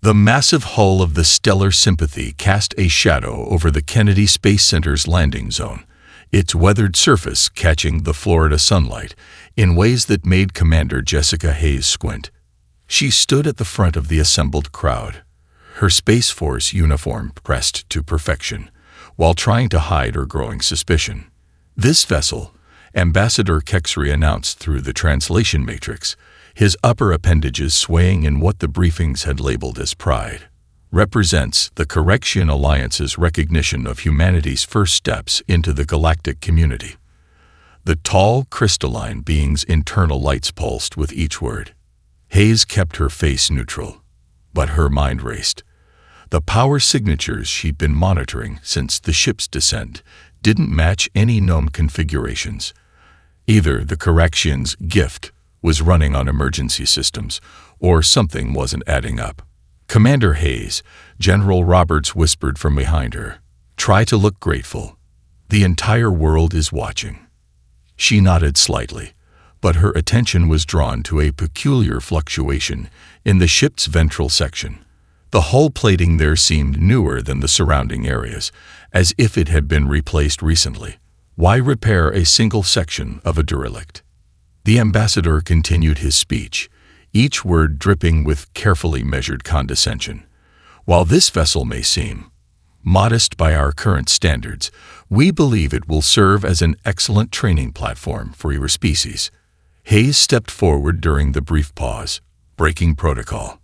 The massive hull of the Stellar Sympathy cast a shadow over the Kennedy Space Center's landing zone, its weathered surface catching the Florida sunlight in ways that made Commander Jessica Hayes squint. She stood at the front of the assembled crowd, her Space Force uniform pressed to perfection, while trying to hide her growing suspicion. This vessel, Ambassador Kexry announced through the translation matrix, his upper appendages swaying in what the briefings had labeled as pride, represents the Correction Alliance's recognition of humanity's first steps into the galactic community. The tall, crystalline being's internal lights pulsed with each word. Hayes kept her face neutral, but her mind raced. The power signatures she'd been monitoring since the ship's descent didn't match any known configurations. Either the Correction's gift was running on emergency systems, or something wasn't adding up. "Commander Hayes," General Roberts whispered from behind her, "try to look grateful. The entire world is watching." She nodded slightly, but her attention was drawn to a peculiar fluctuation in the ship's ventral section. The hull plating there seemed newer than the surrounding areas, as if it had been replaced recently. Why repair a single section of a derelict? The ambassador continued his speech, each word dripping with carefully measured condescension. "While this vessel may seem modest by our current standards, we believe it will serve as an excellent training platform for your species." Hayes stepped forward during the brief pause, breaking protocol.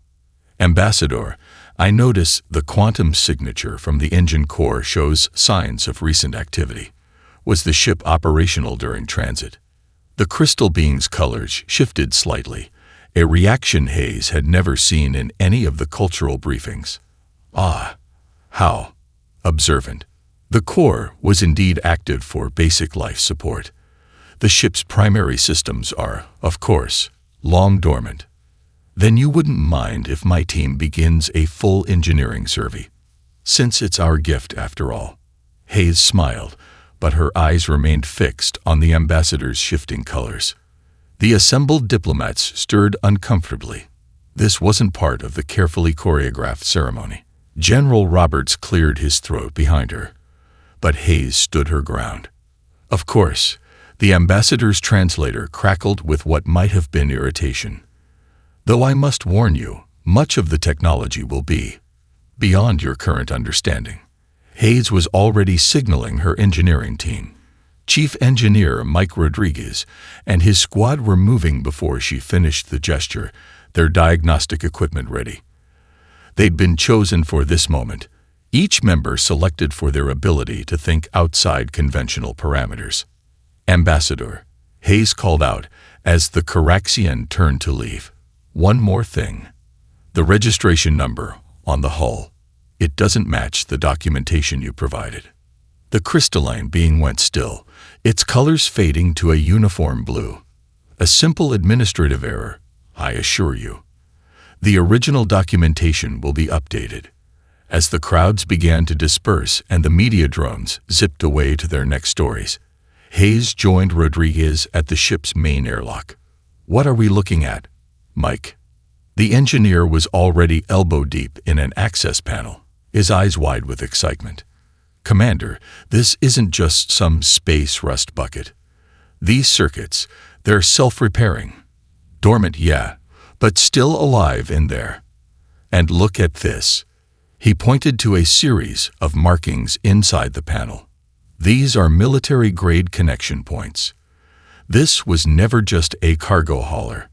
"Ambassador, I notice the quantum signature from the engine core shows signs of recent activity. Was the ship operational during transit?" The crystal being's colors shifted slightly, a reaction Hayes had never seen in any of the cultural briefings. "Ah, how observant." The core was indeed active for basic life support. The ship's primary systems are, of course, long dormant. "Then you wouldn't mind if my team begins a full engineering survey, since it's our gift after all." Hayes smiled, but her eyes remained fixed on the ambassador's shifting colors. The assembled diplomats stirred uncomfortably. This wasn't part of the carefully choreographed ceremony. General Roberts cleared his throat behind her, but Hayes stood her ground. "Of course," the ambassador's translator crackled with what might have been irritation. "Though I must warn you, much of the technology will be beyond your current understanding." Hayes was already signaling her engineering team. Chief Engineer Mike Rodriguez and his squad were moving before she finished the gesture, their diagnostic equipment ready. They'd been chosen for this moment, each member selected for their ability to think outside conventional parameters. "Ambassador," Hayes called out as the Caraxian turned to leave. "One more thing. The registration number on the hull. It doesn't match the documentation you provided." The crystalline being went still, its colors fading to a uniform blue. "A simple administrative error, I assure you. The original documentation will be updated." As the crowds began to disperse and the media drones zipped away to their next stories, Hayes joined Rodriguez at the ship's main airlock. "What are we looking at, Mike?" The engineer was already elbow-deep in an access panel, his eyes wide with excitement. "Commander, this isn't just some space rust bucket. These circuits, they're self-repairing. Dormant, yeah, but still alive in there. And look at this." He pointed to a series of markings inside the panel. "These are military-grade connection points. This was never just a cargo hauler."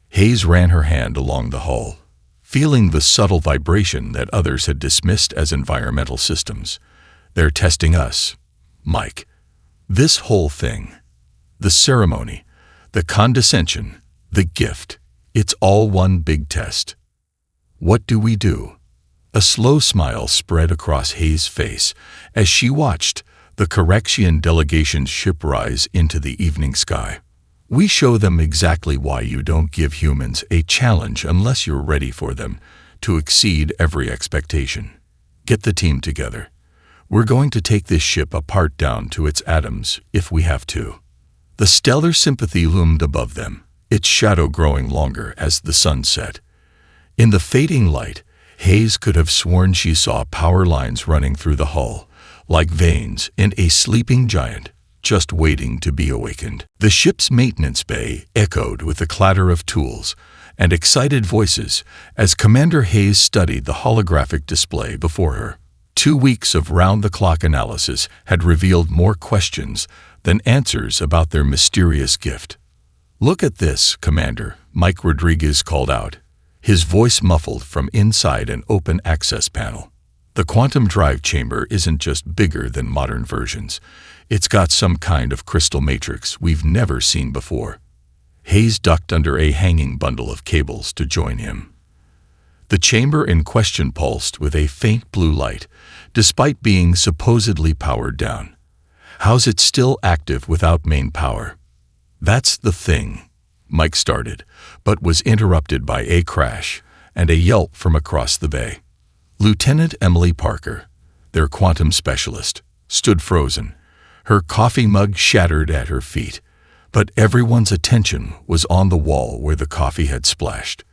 Hayes ran her hand along the hull, feeling the subtle vibration that others had dismissed as environmental systems. "They're testing us, Mike. This whole thing, the ceremony, the condescension, the gift, it's all one big test. What do we do?" A slow smile spread across Hayes' face as she watched the Correction delegation's ship rise into the evening sky. "We show them exactly why you don't give humans a challenge unless you're ready for them to exceed every expectation. Get the team together. We're going to take this ship apart down to its atoms if we have to." The Stellar Sympathy loomed above them, its shadow growing longer as the sun set. In the fading light, Hayes could have sworn she saw power lines running through the hull, like veins in a sleeping giant, just waiting to be awakened. The ship's maintenance bay echoed with the clatter of tools and excited voices as Commander Hayes studied the holographic display before her. 2 weeks of round-the-clock analysis had revealed more questions than answers about their mysterious gift. "Look at this, Commander," Mike Rodriguez called out, his voice muffled from inside an open access panel. "The quantum drive chamber isn't just bigger than modern versions. It's got some kind of crystal matrix we've never seen before." Hayes ducked under a hanging bundle of cables to join him. The chamber in question pulsed with a faint blue light, despite being supposedly powered down. "How's it still active without main power?" "That's the thing," Mike started, but was interrupted by a crash and a yelp from across the bay. Lieutenant Emily Parker, their quantum specialist, stood frozen, her coffee mug shattered at her feet, but everyone's attention was on the wall where the coffee had splashed.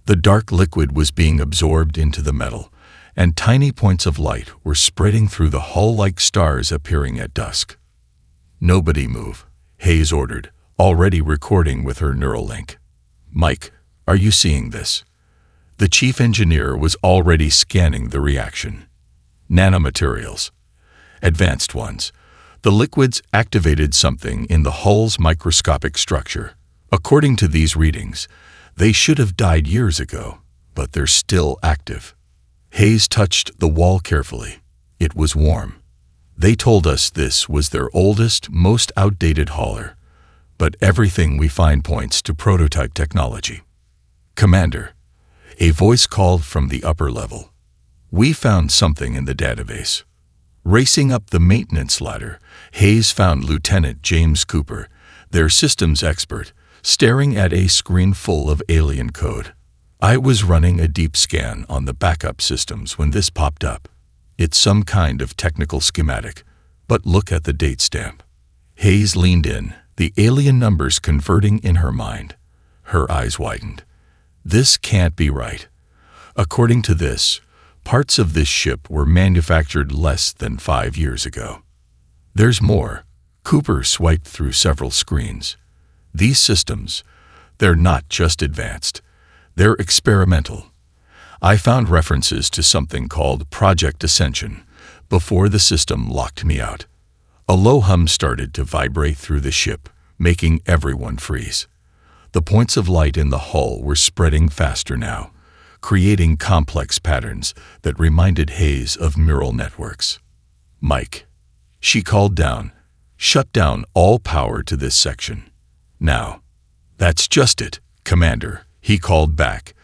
The dark liquid was being absorbed into the metal, and tiny points of light were spreading through the hull like stars appearing at dusk. "Nobody move," Hayes ordered, already recording with her neural link. "Mike, are you seeing this?" The chief engineer was already scanning the reaction. "Nanomaterials. Advanced ones. The liquids activated something in the hull's microscopic structure. According to these readings, they should have died years ago, but they're still active." Hayes touched the wall carefully. It was warm. "They told us this was their oldest, most outdated hauler, but everything we find points to prototype technology." "Commander," a voice called from the upper level, "we found something in the database." Racing up the maintenance ladder, Hayes found Lieutenant James Cooper, their systems expert, staring at a screen full of alien code. "I was running a deep scan on the backup systems when this popped up. It's some kind of technical schematic, but look at the date stamp." Hayes leaned in, the alien numbers converting in her mind. Her eyes widened. "This can't be right. According to this, parts of this ship were manufactured less than 5 years ago." "There's more." Cooper swiped through several screens. "These systems, they're not just advanced. They're experimental. I found references to something called Project Ascension before the system locked me out." A low hum started to vibrate through the ship, making everyone freeze. The points of light in the hull were spreading faster now, creating complex patterns that reminded Hayes of neural networks. "Mike," she called down, "shut down all power to this section. Now." "That's just it, Commander," he called back.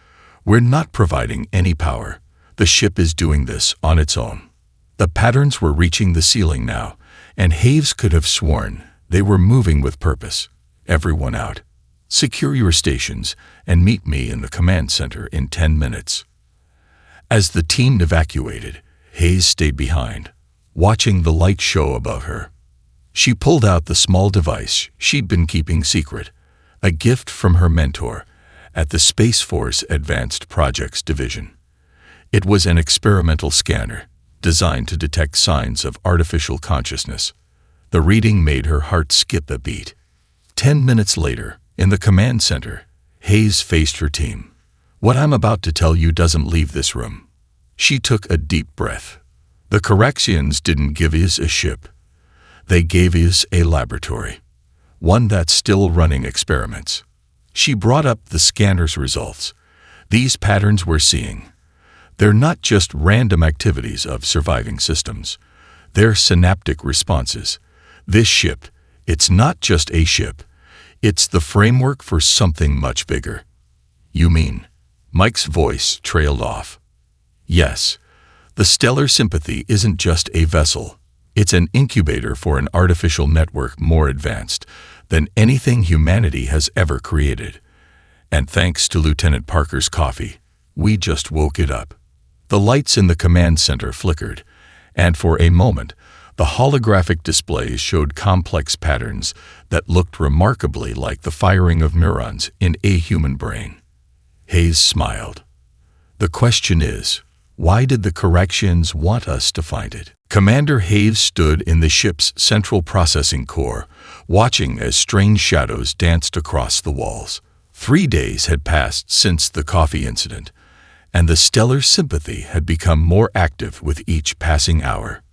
"We're not providing any power. The ship is doing this on its own." The patterns were reaching the ceiling now, and Hayes could have sworn they were moving with purpose. "Everyone out. Secure your stations and meet me in the command center in 10 minutes. As the team evacuated, Hayes stayed behind, watching the light show above her. She pulled out the small device she'd been keeping secret, a gift from her mentor at the Space Force Advanced Projects Division. It was an experimental scanner designed to detect signs of artificial consciousness. The reading made her heart skip a beat. 10 minutes later, in the command center, Hayes faced her team. "What I'm about to tell you doesn't leave this room." She took a deep breath. "The Coraxians didn't give us a ship. They gave us a laboratory, one that's still running experiments." She brought up the scanner's results. "These patterns we're seeing, they're not just random activities of surviving systems. They're synaptic responses. This ship, it's not just a ship. It's the framework for something much bigger." "You mean?" Mike's voice trailed off. "Yes. The stellar sympathy isn't just a vessel. It's an incubator for an artificial network more advanced than anything humanity has ever created. And thanks to Lieutenant Parker's coffee, we just woke it up." The lights in the command center flickered, and for a moment, the holographic displays showed complex patterns that looked remarkably like the firing of neurons in a human brain. Hayes smiled. "The question is, Why did the corrections want us to find it? Commander Hayes stood in the ship's central processing core, watching as strange shadows danced across the walls. 3 days had passed since the coffee incident, and the stellar sympathy had become more active with each passing hour.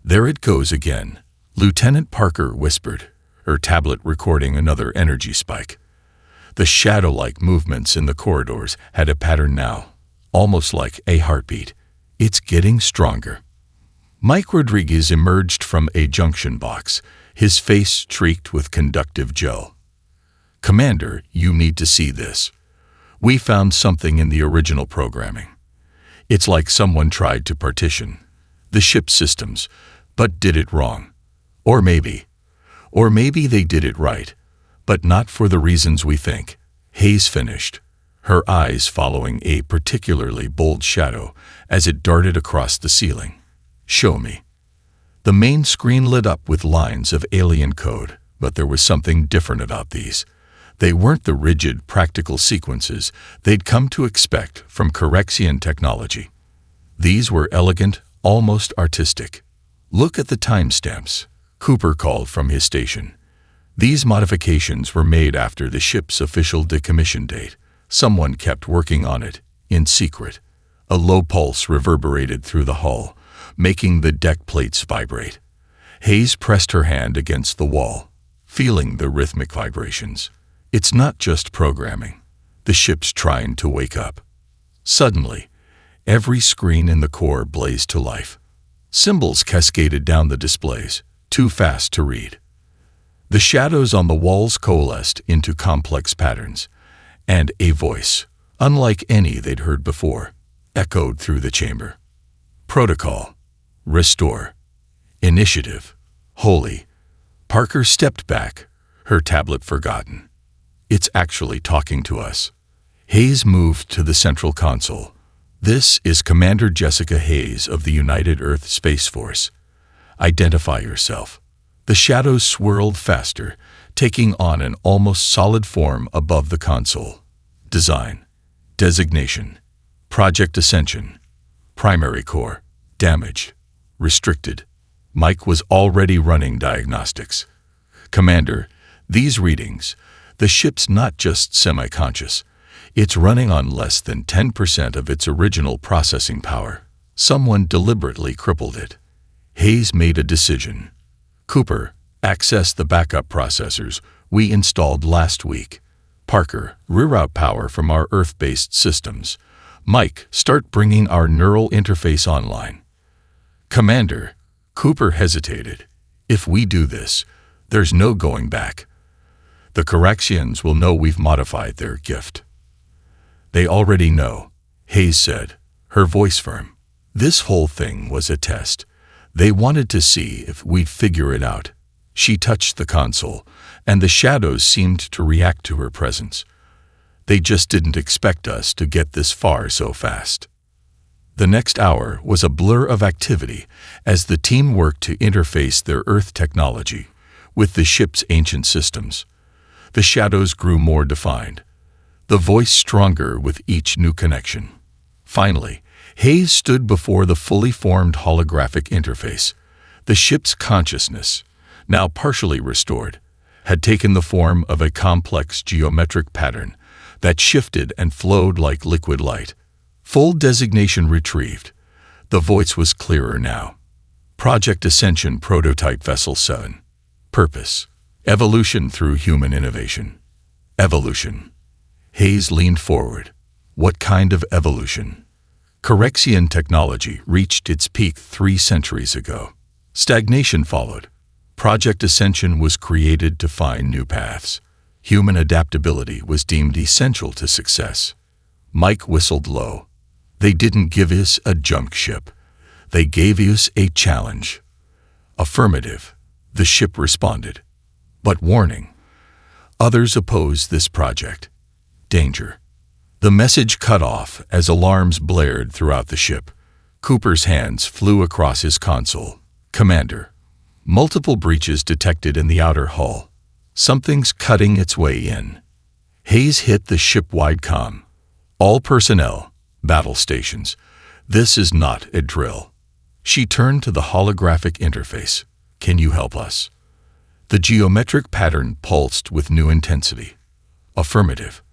"There it goes again," Lieutenant Parker whispered, her tablet recording another energy spike. The shadow-like movements in the corridors had a pattern now, almost like a heartbeat. "It's getting stronger." Mike Rodriguez emerged from a junction box, his face streaked with conductive gel. "Commander, you need to see this. We found something in the original programming. It's like someone tried to partition the ship's systems, but did it wrong. Or maybe they did it right, but not for the reasons we think." Hayes finished, her eyes following a particularly bold shadow as it darted across the ceiling. "Show me." The main screen lit up with lines of alien code, but there was something different about these. They weren't the rigid, practical sequences they'd come to expect from Correxian technology. These were elegant, almost artistic. "Look at the timestamps," Cooper called from his station. These modifications were made after the ship's official decommission date. Someone kept working on it, in secret. A low pulse reverberated through the hull, making the deck plates vibrate. Hayes pressed her hand against the wall, feeling the rhythmic vibrations. "It's not just programming. The ship's trying to wake up." Suddenly, every screen in the core blazed to life. Symbols cascaded down the displays, too fast to read. The shadows on the walls coalesced into complex patterns, and a voice, unlike any they'd heard before, echoed through the chamber. "Protocol. Restore. Initiative. Holy." Parker stepped back, her tablet forgotten. "It's actually talking to us." Hayes moved to the central console. "This is Commander Jessica Hayes of the United Earth Space Force. Identify yourself." The shadows swirled faster, taking on an almost solid form above the console. "Design. Designation. Project Ascension. Primary core. Damaged. Restricted." Mike was already running diagnostics. "Commander, these readings, the ship's not just semi-conscious. It's running on less than 10% of its original processing power. Someone deliberately crippled it." Hayes made a decision. "Cooper, access the backup processors we installed last week. Parker, reroute power from our Earth-based systems. Mike, start bringing our neural interface online." "Commander," Cooper hesitated. "If we do this, there's no going back. The Corrections will know we've modified their gift." "They already know," Hayes said, her voice firm. "This whole thing was a test. They wanted to see if we'd figure it out." She touched the console, and the shadows seemed to react to her presence. "They just didn't expect us to get this far so fast." The next hour was a blur of activity as the team worked to interface their Earth technology with the ship's ancient systems. The shadows grew more defined, the voice stronger with each new connection. Finally, Hayes stood before the fully formed holographic interface. The ship's consciousness, now partially restored, had taken the form of a complex geometric pattern that shifted and flowed like liquid light. Full designation retrieved. The voice was clearer now. Project Ascension Prototype Vessel 7. Purpose: evolution through human innovation. Evolution. Hayes leaned forward. What kind of evolution? Correxian technology reached its peak 3 centuries ago. Stagnation followed. Project Ascension was created to find new paths. Human adaptability was deemed essential to success. Mike whistled low. "They didn't give us a junk ship. They gave us a challenge." "Affirmative," the ship responded. "But warning, others oppose this project. Danger." The message cut off as alarms blared throughout the ship. Cooper's hands flew across his console. "Commander, multiple breaches detected in the outer hull. Something's cutting its way in." Hayes hit the ship-wide comm. "All personnel, battle stations. This is not a drill. She turned to the holographic interface. Can you help us? The geometric pattern pulsed with new intensity. Affirmative.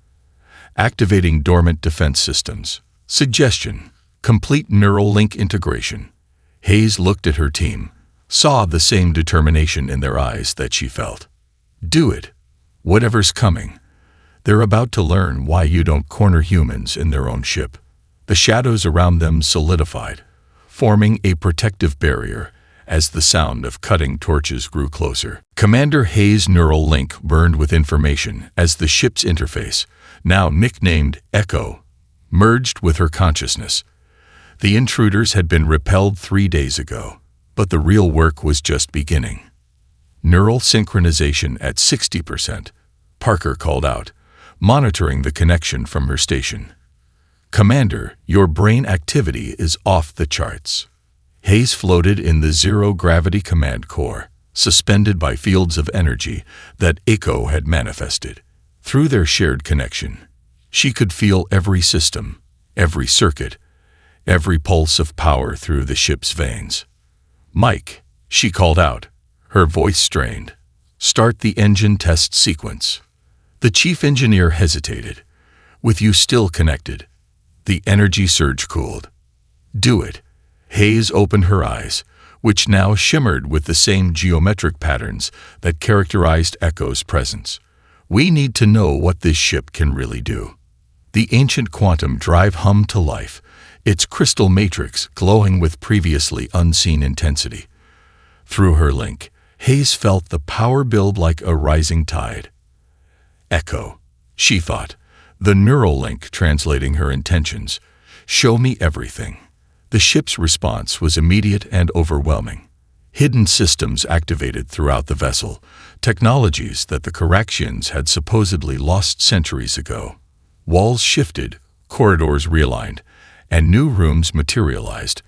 Activating dormant defense systems. Suggestion. Complete neural link integration. Hayes looked at her team, saw the same determination in their eyes that she felt. Do it. Whatever's coming. They're about to learn why you don't corner humans in their own ship. The shadows around them solidified, forming a protective barrier as the sound of cutting torches grew closer. Commander Hayes' neural link burned with information as the ship's interface, now nicknamed Echo, merged with her consciousness. The intruders had been repelled 3 days ago, but the real work was just beginning. Neural synchronization at 60%, Parker called out, monitoring the connection from her station. Commander, your brain activity is off the charts. Hayes floated in the zero-gravity command core, suspended by fields of energy that Echo had manifested. Through their shared connection, she could feel every system, every circuit, every pulse of power through the ship's veins. Mike, she called out, her voice strained. Start the engine test sequence. The chief engineer hesitated. With you still connected. The energy surge cooled. Do it. Hayes opened her eyes, which now shimmered with the same geometric patterns that characterized Echo's presence. We need to know what this ship can really do. The ancient quantum drive hummed to life, its crystal matrix glowing with previously unseen intensity. Through her link, Hayes felt the power build like a rising tide. Echo, she thought, the neural link translating her intentions. Show me everything. The ship's response was immediate and overwhelming. Hidden systems activated throughout the vessel, technologies that the Caraxians had supposedly lost centuries ago. Walls shifted, corridors realigned, and new rooms materialized,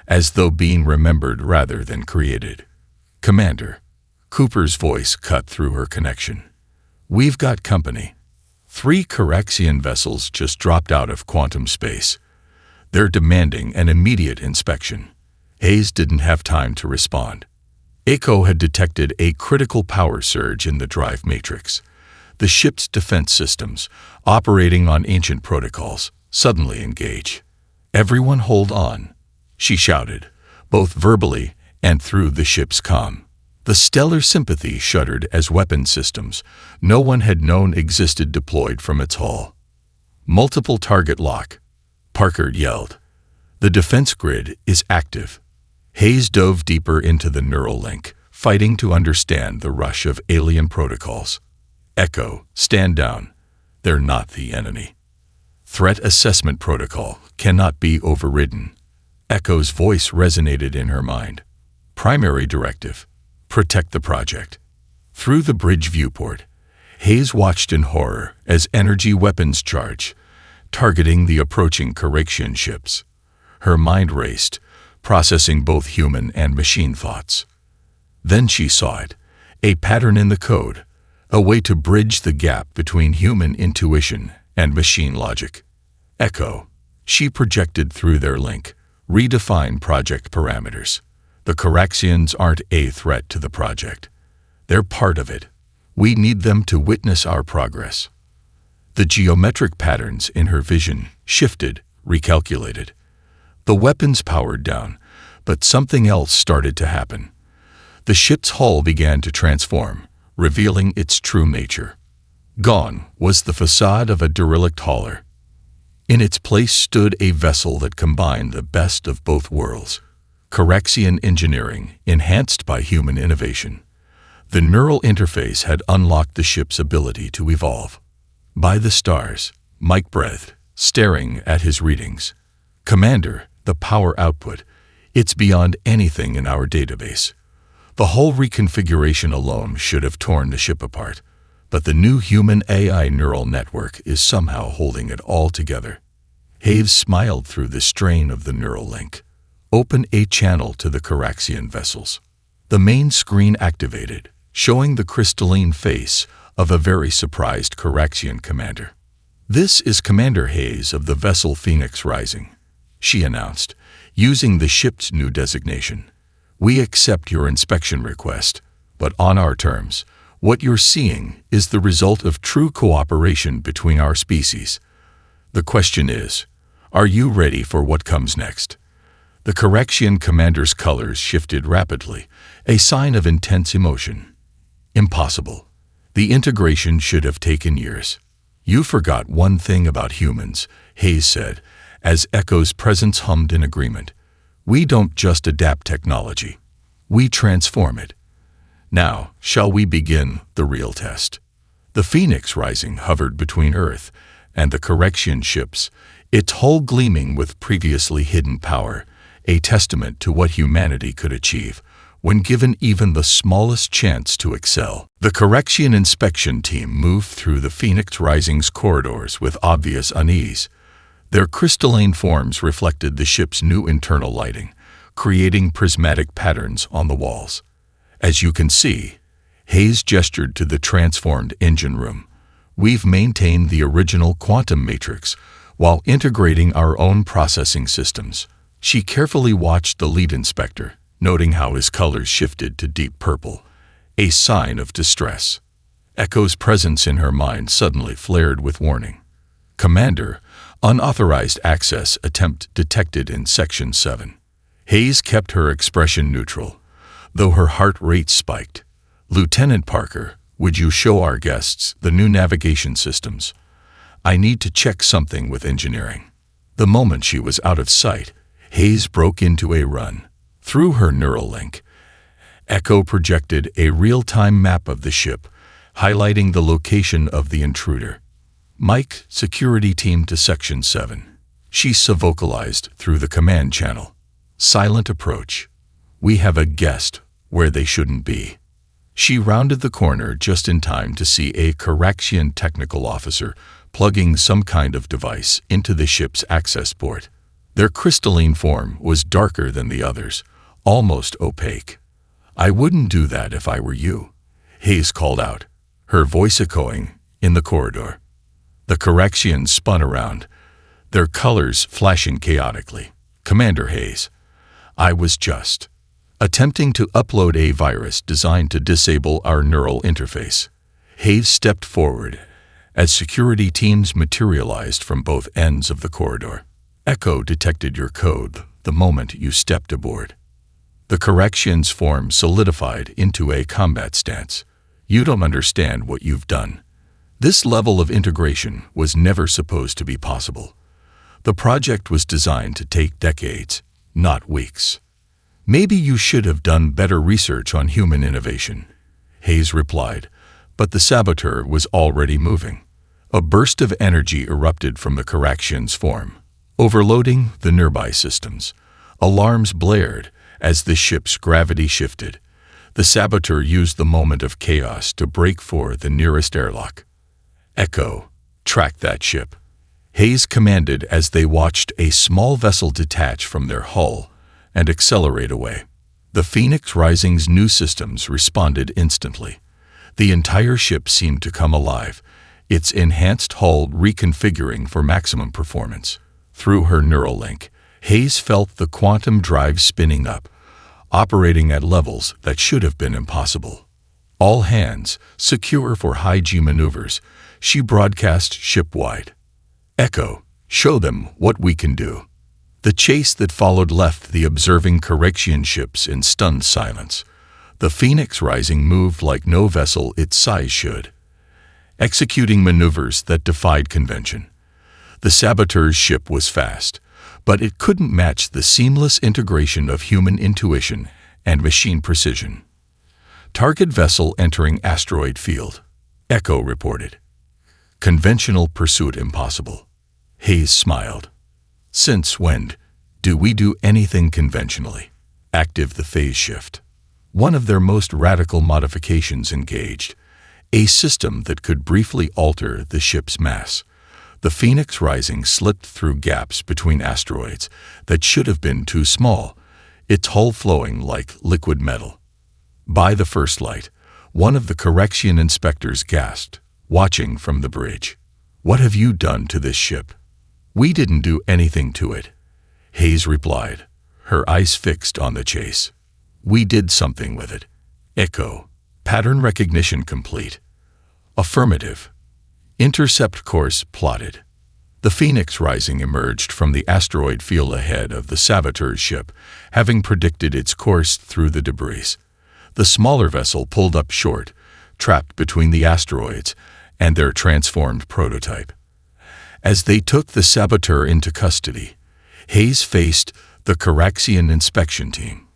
as though being remembered rather than created. Commander, Cooper's voice cut through her connection. We've got company. 3 Caraxian vessels just dropped out of quantum space. They're demanding an immediate inspection. Hayes didn't have time to respond. Echo had detected a critical power surge in the drive matrix. The ship's defense systems, operating on ancient protocols, suddenly engage. Everyone hold on, she shouted, both verbally and through the ship's comm. The stellar sympathy shuddered as weapon systems no one had known existed deployed from its hull. Multiple target lock, Parker yelled. The defense grid is active. Hayes dove deeper into the neural link, fighting to understand the rush of alien protocols. Echo, stand down. They're not the enemy. Threat assessment protocol cannot be overridden. Echo's voice resonated in her mind. Primary directive, protect the project. Through the bridge viewport, Hayes watched in horror as energy weapons charged, targeting the approaching Caraxian ships. Her mind raced, processing both human and machine thoughts. Then she saw it, a pattern in the code, a way to bridge the gap between human intuition and machine logic. Echo, she projected through their link, redefine project parameters. The Caraxians aren't a threat to the project. They're part of it. We need them to witness our progress. The geometric patterns in her vision shifted, recalculated. The weapons powered down, but something else started to happen. The ship's hull began to transform, revealing its true nature. Gone was the facade of a derelict hauler. In its place stood a vessel that combined the best of both worlds. Caraxian engineering, enhanced by human innovation. The neural interface had unlocked the ship's ability to evolve. By the stars, Mike breathed, staring at his readings. Commander, the power output, it's beyond anything in our database. The whole reconfiguration alone should have torn the ship apart, but the new human AI neural network is somehow holding it all together. Hayes smiled through the strain of the neural link. Open a channel to the Caraxian vessels. The main screen activated, showing the crystalline face of a very surprised Caraxian commander. This is Commander Hayes of the vessel Phoenix Rising, she announced, using the ship's new designation. We accept your inspection request, but on our terms. What you're seeing is the result of true cooperation between our species. The question is, are you ready for what comes next? The Correction commander's colors shifted rapidly, a sign of intense emotion. Impossible. The integration should have taken years. You forgot one thing about humans, Hayes said, as Echo's presence hummed in agreement. We don't just adapt technology. We transform it. Now, shall we begin the real test? The Phoenix Rising hovered between Earth and the Correction ships, its hull gleaming with previously hidden power, a testament to what humanity could achieve when given even the smallest chance to excel. The Correction inspection team moved through the Phoenix Rising's corridors with obvious unease. Their crystalline forms reflected the ship's new internal lighting, creating prismatic patterns on the walls. As you can see, Hayes gestured to the transformed engine room. We've maintained the original quantum matrix while integrating our own processing systems. She carefully watched the lead inspector, noting how his colors shifted to deep purple, a sign of distress. Echo's presence in her mind suddenly flared with warning. Commander, unauthorized access attempt detected in Section 7. Hayes kept her expression neutral, though her heart rate spiked. Lieutenant Parker, would you show our guests the new navigation systems? I need to check something with engineering. The moment she was out of sight, Hayes broke into a run. Through her neural link, Echo projected a real-time map of the ship, highlighting the location of the intruder. Mike, security team to Section 7. She vocalized through the command channel. Silent approach. We have a guest where they shouldn't be. She rounded the corner just in time to see a Correction technical officer plugging some kind of device into the ship's access port. Their crystalline form was darker than the others, almost opaque. I wouldn't do that if I were you, Hayes called out, her voice echoing in the corridor. The Corrections spun around, their colors flashing chaotically. Commander Hayes, I was just attempting to upload a virus designed to disable our neural interface. Hayes stepped forward as security teams materialized from both ends of the corridor. Echo detected your code the moment you stepped aboard. The Corrections form solidified into a combat stance. You don't understand what you've done. This level of integration was never supposed to be possible. The project was designed to take decades, not weeks. Maybe you should have done better research on human innovation, Hayes replied, but the saboteur was already moving. A burst of energy erupted from the Corrections form, overloading the nearby systems. Alarms blared as the ship's gravity shifted. The saboteur used the moment of chaos to break for the nearest airlock. Echo, track that ship, Hayes commanded as they watched a small vessel detach from their hull and accelerate away. The Phoenix Rising's new systems responded instantly. The entire ship seemed to come alive, its enhanced hull reconfiguring for maximum performance. Through her neural link, Hayes felt the quantum drive spinning up, operating at levels that should have been impossible. All hands, secure for high-G maneuvers, she broadcast ship-wide. Echo, show them what we can do. The chase that followed left the observing Correction ships in stunned silence. The Phoenix Rising moved like no vessel its size should, executing maneuvers that defied convention. The saboteur's ship was fast, but it couldn't match the seamless integration of human intuition and machine precision. Target vessel entering asteroid field, Echo reported. Conventional pursuit impossible. Hayes smiled. Since when do we do anything conventionally? Active the phase shift. One of their most radical modifications engaged, a system that could briefly alter the ship's mass. The Phoenix Rising slipped through gaps between asteroids that should have been too small, its hull flowing like liquid metal. By the first light, one of the Correction inspectors gasped, watching from the bridge. What have you done to this ship? We didn't do anything to it, Hayes replied. her eyes fixed on the chase. We did something with it. Echo. Pattern recognition complete. Affirmative. Intercept course plotted. The Phoenix Rising emerged from the asteroid field ahead of the saboteur's ship, having predicted its course through the debris. The smaller vessel pulled up short, trapped between the asteroids and their transformed prototype. As they took the saboteur into custody, Hayes faced the Caraxian inspection team.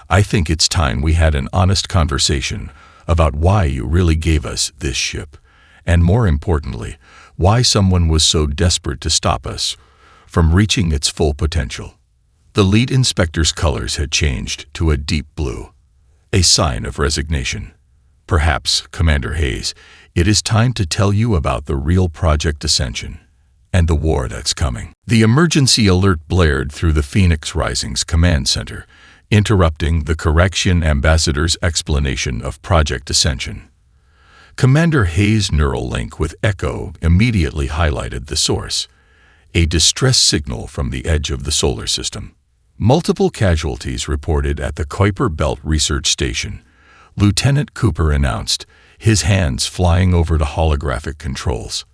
"I think it's time we had an honest conversation about why you really gave us this ship, and more importantly, why someone was so desperate to stop us from reaching its full potential." The lead inspector's colors had changed to a deep blue, a sign of resignation. "Perhaps, Commander Hayes, it is time to tell you about the real Project Ascension and the war that's coming." The emergency alert blared through the Phoenix Rising's command center, interrupting the Caraxian ambassador's explanation of Project Ascension. Commander Hayes' neural link with Echo immediately highlighted the source, a distress signal from the edge of the solar system. Multiple casualties reported at the Kuiper Belt Research Station, Lieutenant Cooper announced, his hands flying over the holographic controls.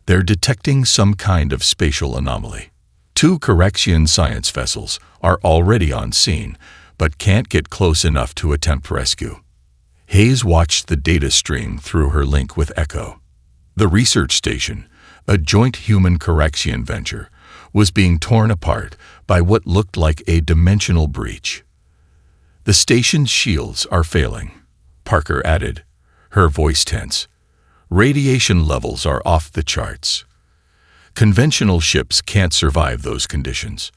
"They're detecting some kind of spatial anomaly. 2 Caraxian science vessels are already on scene, but can't get close enough to attempt rescue." Hayes watched the data stream through her link with Echo. The research station, a joint human-Caraxian venture, was being torn apart by what looked like a dimensional breach. "The station's shields are failing," Parker added, her voice tense. "Radiation levels are off the charts. Conventional ships can't survive those conditions."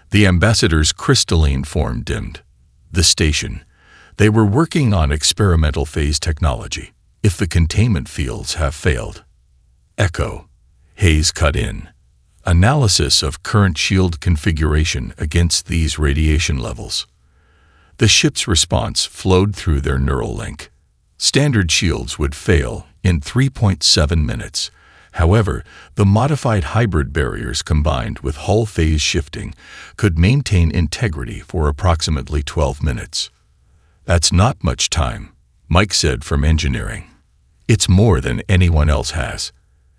The ambassador's crystalline form dimmed. "The station. They were working on experimental phase technology. If the containment fields have failed." Echo. Hayes cut in. "Analysis of current shield configuration against these radiation levels." The ship's response flowed through their neural link. Standard shields would fail in 3.7 minutes. However, the modified hybrid barriers combined with hull phase shifting could maintain integrity for approximately 12 minutes. "That's not much time," Mike said from engineering. "It's more than anyone else has."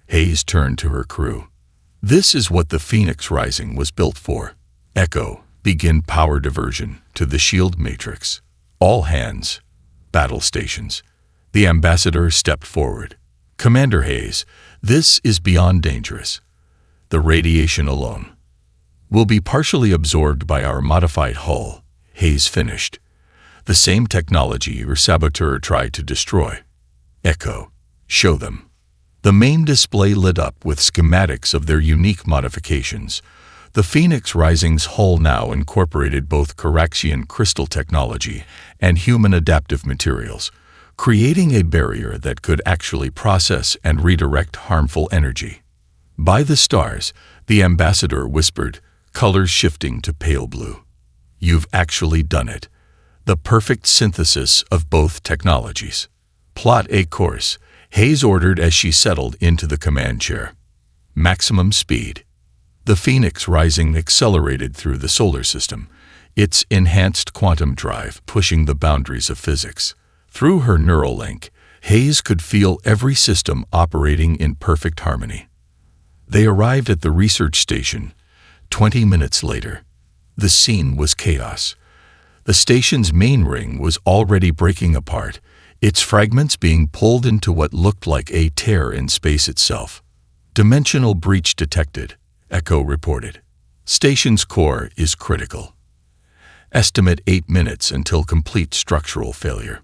Hayes turned to her crew. "This is what the Phoenix Rising was built for. Echo, begin power diversion to the shield matrix. All hands. Battle stations." The ambassador stepped forward. "Commander Hayes, this is beyond dangerous. The radiation alone will be partially absorbed by our modified hull," Hayes finished. "The same technology your saboteur tried to destroy." Echo. "Show them." The main display lit up with schematics of their unique modifications. The Phoenix Rising's hull now incorporated both Caraxian crystal technology and human adaptive materials, creating a barrier that could actually process and redirect harmful energy. "By the stars," the ambassador whispered, colors shifting to pale blue. "You've actually done it. The perfect synthesis of both technologies." "Plot a course," Hayes ordered as she settled into the command chair. "Maximum speed." The Phoenix Rising accelerated through the solar system, its enhanced quantum drive pushing the boundaries of physics. Through her neural link, Hayes could feel every system operating in perfect harmony. They arrived at the research station 20 minutes later. The scene was chaos. The station's main ring was already breaking apart, its fragments being pulled into what looked like a tear in space itself. "Dimensional breach detected," Echo reported. "Station's core is critical. Estimate 8 minutes until complete structural failure."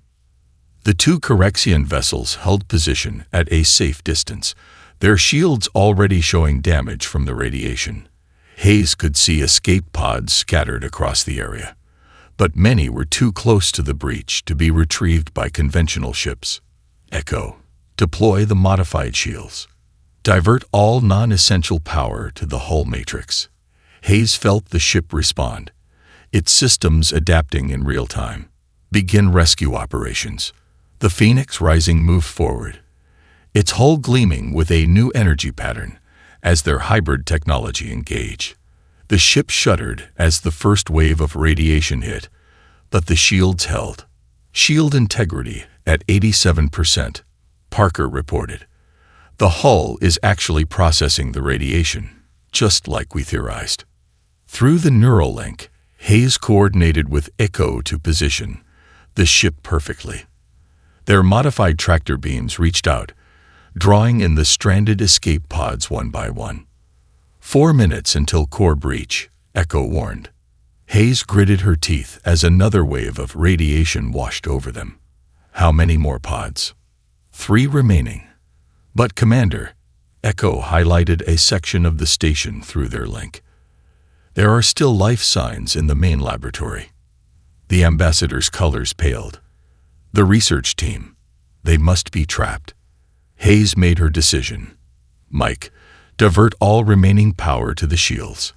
The 2 Caraxian vessels held position at a safe distance, their shields already showing damage from the radiation. Hayes could see escape pods scattered across the area, but many were too close to the breach to be retrieved by conventional ships. Echo. Deploy the modified shields. Divert all non-essential power to the hull matrix. Hayes felt the ship respond, its systems adapting in real time. Begin rescue operations. The Phoenix Rising moved forward, its hull gleaming with a new energy pattern as their hybrid technology engaged. The ship shuddered as the first wave of radiation hit, but the shields held. Shield integrity at 87%, Parker reported. The hull is actually processing the radiation, just like we theorized. Through the neural link, Hayes coordinated with Echo to position the ship perfectly. Their modified tractor beams reached out, drawing in the stranded escape pods one by one. 4 minutes until core breach, Echo warned. Hayes gritted her teeth as another wave of radiation washed over them. How many more pods? 3 remaining. But Commander, Echo highlighted a section of the station through their link. There are still life signs in the main laboratory. The ambassador's colors paled. The research team, they must be trapped. Hayes made her decision. Mike, divert all remaining power to the shields.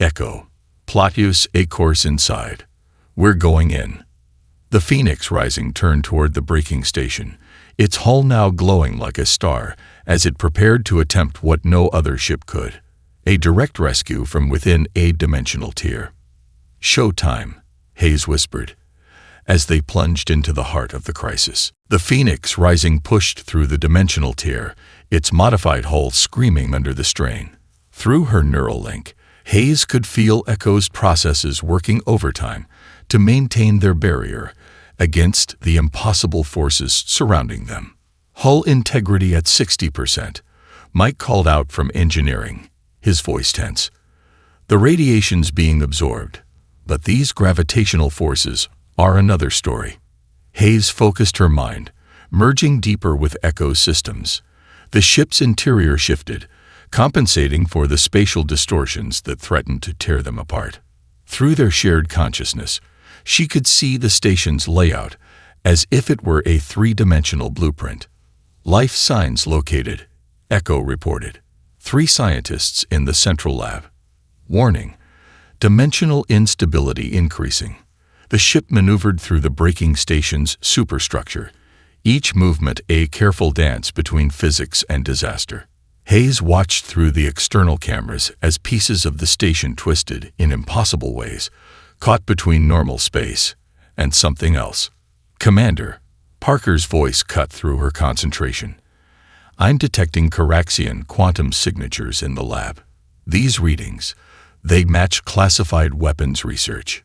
Echo, plot use a course inside. We're going in. The Phoenix Rising turned toward the braking station, its hull now glowing like a star as it prepared to attempt what no other ship could. A direct rescue from within a dimensional tier. Showtime, Hayes whispered, as they plunged into the heart of the crisis. The Phoenix Rising pushed through the dimensional tier, its modified hull screaming under the strain. Through her neural link, Hayes could feel Echo's processes working overtime to maintain their barrier against the impossible forces surrounding them. Hull integrity at 60%. Mike called out from engineering, his voice tense. The radiation's being absorbed, but these gravitational forces are another story. Hayes focused her mind, merging deeper with Echo's systems. The ship's interior shifted, compensating for the spatial distortions that threatened to tear them apart. Through their shared consciousness, she could see the station's layout as if it were a 3-dimensional blueprint. Life signs located, Echo reported. 3 scientists in the central lab. Warning, dimensional instability increasing. The ship maneuvered through the braking station's superstructure, each movement a careful dance between physics and disaster. Hayes watched through the external cameras as pieces of the station twisted in impossible ways, caught between normal space and something else. Commander, Parker's voice cut through her concentration. I'm detecting Caraxian quantum signatures in the lab. These readings, they match classified weapons research.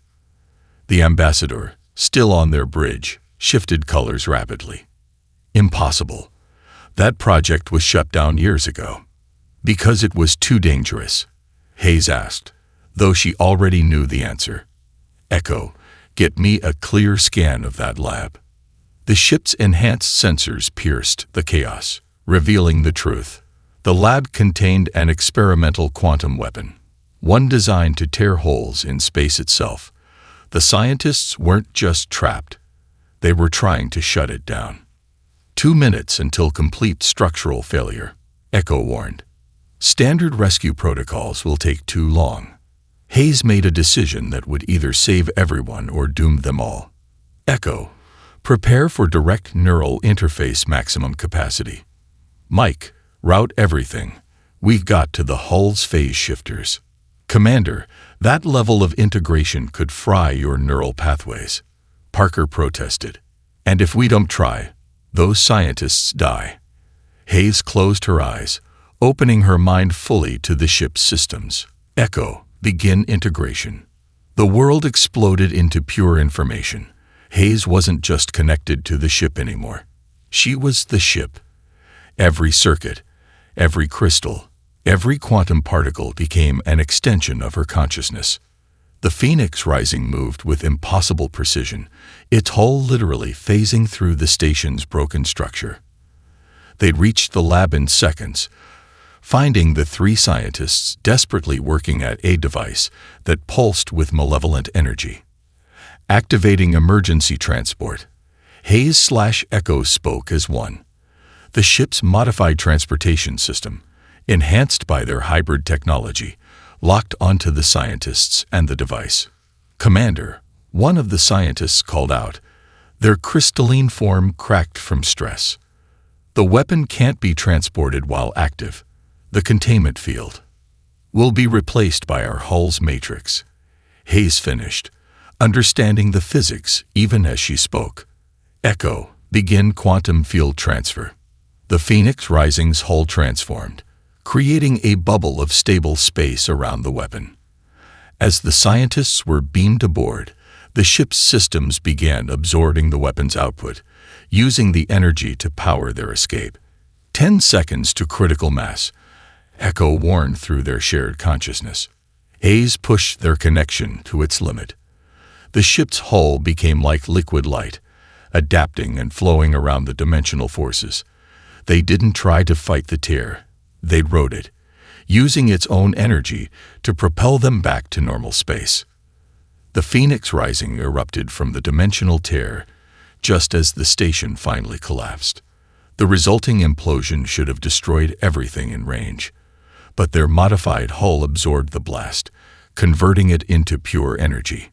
The ambassador, still on their bridge, shifted colors rapidly. Impossible. That project was shut down years ago. Because it was too dangerous, Hayes asked, though she already knew the answer. Echo, get me a clear scan of that lab. The ship's enhanced sensors pierced the chaos, revealing the truth. The lab contained an experimental quantum weapon, one designed to tear holes in space itself. The scientists weren't just trapped. They were trying to shut it down. 2 minutes until complete structural failure, Echo warned. Standard rescue protocols will take too long. Hayes made a decision that would either save everyone or doom them all. Echo, prepare for direct neural interface maximum capacity. Mike, route everything. We've got to the hull's phase shifters. Commander, that level of integration could fry your neural pathways. Parker protested. And if we don't try, those scientists die. Hayes closed her eyes, opening her mind fully to the ship's systems. Echo, begin integration. The world exploded into pure information. Hayes wasn't just connected to the ship anymore. She was the ship. Every circuit, every crystal, every quantum particle became an extension of her consciousness. The Phoenix Rising moved with impossible precision, its hull literally phasing through the station's broken structure. They'd reached the lab in seconds, finding the 3 scientists desperately working at a device that pulsed with malevolent energy. Activating emergency transport, Hayes/Echo spoke as one. The ship's modified transportation system, enhanced by their hybrid technology, locked onto the scientists and the device. Commander, one of the scientists called out, their crystalline form cracked from stress. The weapon can't be transported while active. The containment field. will be replaced by our hull's matrix. Hayes finished, understanding the physics even as she spoke. Echo, begin quantum field transfer. The Phoenix Rising's hull transformed, creating a bubble of stable space around the weapon. As the scientists were beamed aboard, the ship's systems began absorbing the weapon's output, using the energy to power their escape. 10 seconds to critical mass, Echo warned through their shared consciousness. Hayes pushed their connection to its limit. The ship's hull became like liquid light, adapting and flowing around the dimensional forces. They didn't try to fight the tear. They rode it, using its own energy to propel them back to normal space. The Phoenix Rising erupted from the dimensional tear, just as the station finally collapsed. The resulting implosion should have destroyed everything in range, but their modified hull absorbed the blast, converting it into pure energy.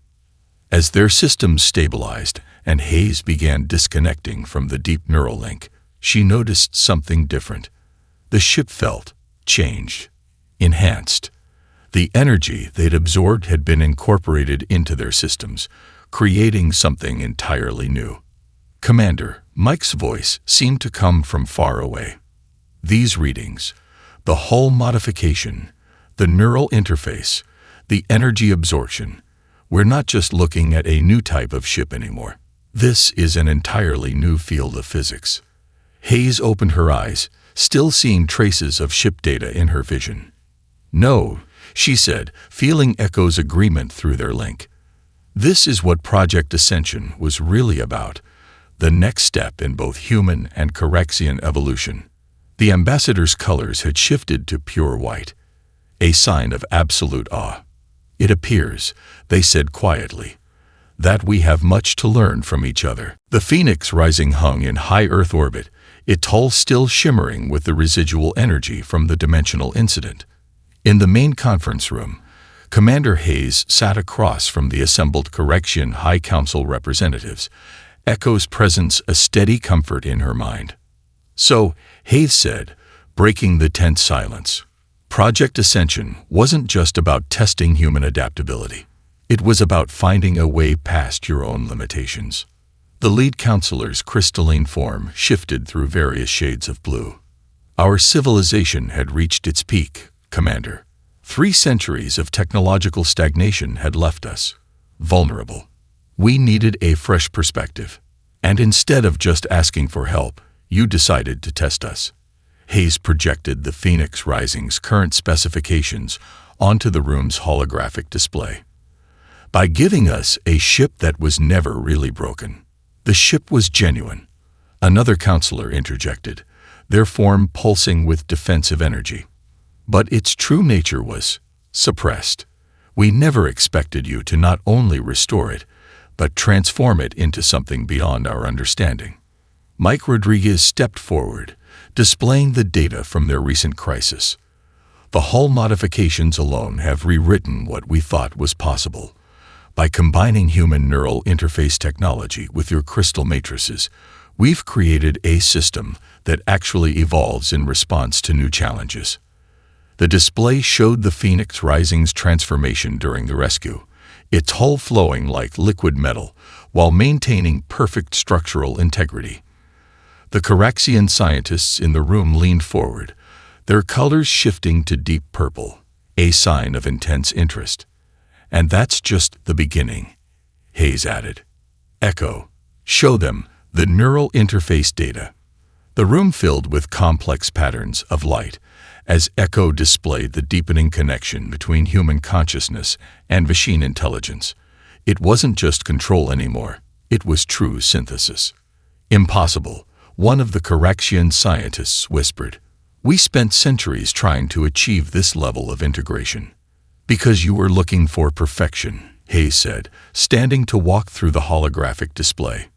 As their systems stabilized and Hayes began disconnecting from the deep neural link, she noticed something different. The ship felt changed, enhanced. The energy they'd absorbed had been incorporated into their systems, creating something entirely new. "Commander," Mike's voice seemed to come from far away. These readings, the hull modification, the neural interface, the energy absorption, we're not just looking at a new type of ship anymore. This is an entirely new field of physics. Hayes opened her eyes, still seeing traces of ship data in her vision. "No," she said, feeling Echo's agreement through their link. This is what Project Ascension was really about, the next step in both human and Corexian evolution. The ambassador's colors had shifted to pure white, a sign of absolute awe. "It appears," they said quietly, "that we have much to learn from each other." The Phoenix Rising hung in high Earth orbit, its hull still shimmering with the residual energy from the dimensional incident. In the main conference room, Commander Hayes sat across from the assembled Corexian High Council representatives, Echo's presence a steady comfort in her mind. "So," Hayes said, breaking the tense silence, "Project Ascension wasn't just about testing human adaptability. It was about finding a way past your own limitations." The lead counselor's crystalline form shifted through various shades of blue. "Our civilization had reached its peak, Commander. 3 centuries of technological stagnation had left us vulnerable. We needed a fresh perspective. And instead of just asking for help, you decided to test us." Hayes projected the Phoenix Rising's current specifications onto the room's holographic display. "By giving us a ship that was never really broken. The ship was genuine," another counselor interjected, their form pulsing with defensive energy. "But its true nature was suppressed. We never expected you to not only restore it, but transform it into something beyond our understanding." Mike Rodriguez stepped forward, displaying the data from their recent crisis. "The hull modifications alone have rewritten what we thought was possible. By combining human neural interface technology with your crystal matrices, we've created a system that actually evolves in response to new challenges." The display showed the Phoenix Rising's transformation during the rescue, its hull flowing like liquid metal while maintaining perfect structural integrity. The Corexian scientists in the room leaned forward, their colors shifting to deep purple, a sign of intense interest. "And that's just the beginning," Hayes added. "Echo, show them the neural interface data." The room filled with complex patterns of light as Echo displayed the deepening connection between human consciousness and machine intelligence. It wasn't just control anymore, it was true synthesis. "Impossible," one of the Corexian scientists whispered. "We spent centuries trying to achieve this level of integration." "Because you were looking for perfection," Hayes said, standing to walk through the holographic display.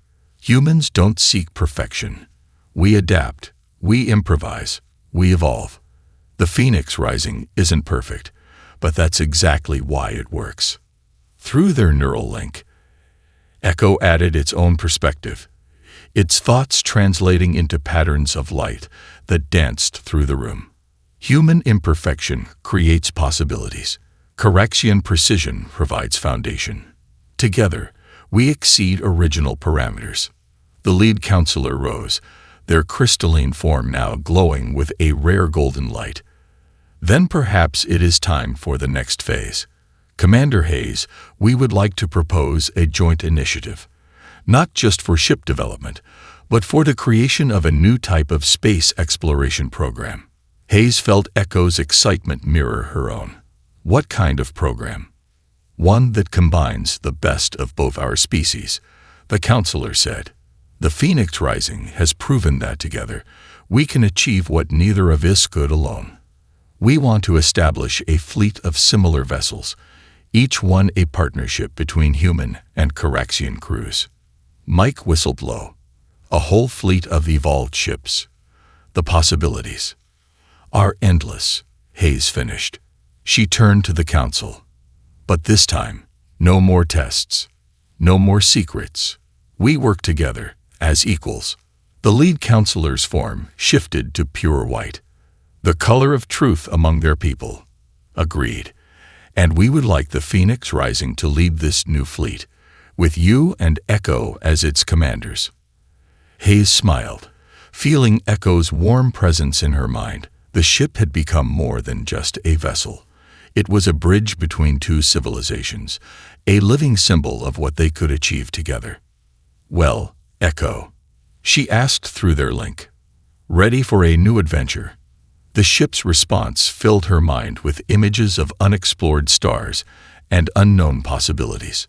"Humans don't seek perfection. We adapt, we improvise, we evolve. The Phoenix Rising isn't perfect, but that's exactly why it works." Through their neural link, Echo added its own perspective, its thoughts translating into patterns of light that danced through the room. Human imperfection creates possibilities. Correction precision provides foundation. Together, we exceed original parameters. The lead counselor rose, their crystalline form now glowing with a rare golden light. Then perhaps it is time for the next phase. Commander Hayes, we would like to propose a joint initiative, not just for ship development, but for the creation of a new type of space exploration program. Hayes felt Echo's excitement mirror her own. What kind of program? One that combines the best of both our species, the counselor said. The Phoenix Rising has proven that together, we can achieve what neither of us could alone. We want to establish a fleet of similar vessels, each one a partnership between human and Caraxian crews. Mike whistled low. A whole fleet of evolved ships. The possibilities are endless, Hayes finished. She turned to the council. But this time, no more tests, no more secrets. We work together, as equals. The lead counselor's form shifted to pure white, the color of truth among their people. Agreed. And we would like the Phoenix Rising to lead this new fleet, with you and Echo as its commanders. Hayes smiled, feeling Echo's warm presence in her mind. The ship had become more than just a vessel. It was a bridge between two civilizations, a living symbol of what they could achieve together. Well, Echo, she asked through their link. Ready for a new adventure? The ship's response filled her mind with images of unexplored stars and unknown possibilities.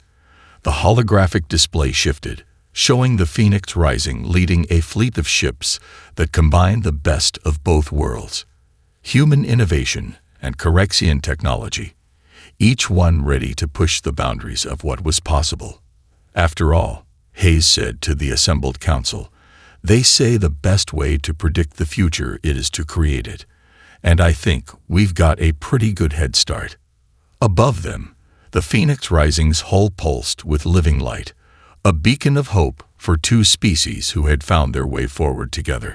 The holographic display shifted, showing the Phoenix Rising leading a fleet of ships that combined the best of both worlds. Human innovation and Caraxian technology, each one ready to push the boundaries of what was possible. After all, Hayes said to the assembled council, they say the best way to predict the future is to create it, and I think we've got a pretty good head start. Above them, the Phoenix Rising's hull pulsed with living light, a beacon of hope for two species who had found their way forward together.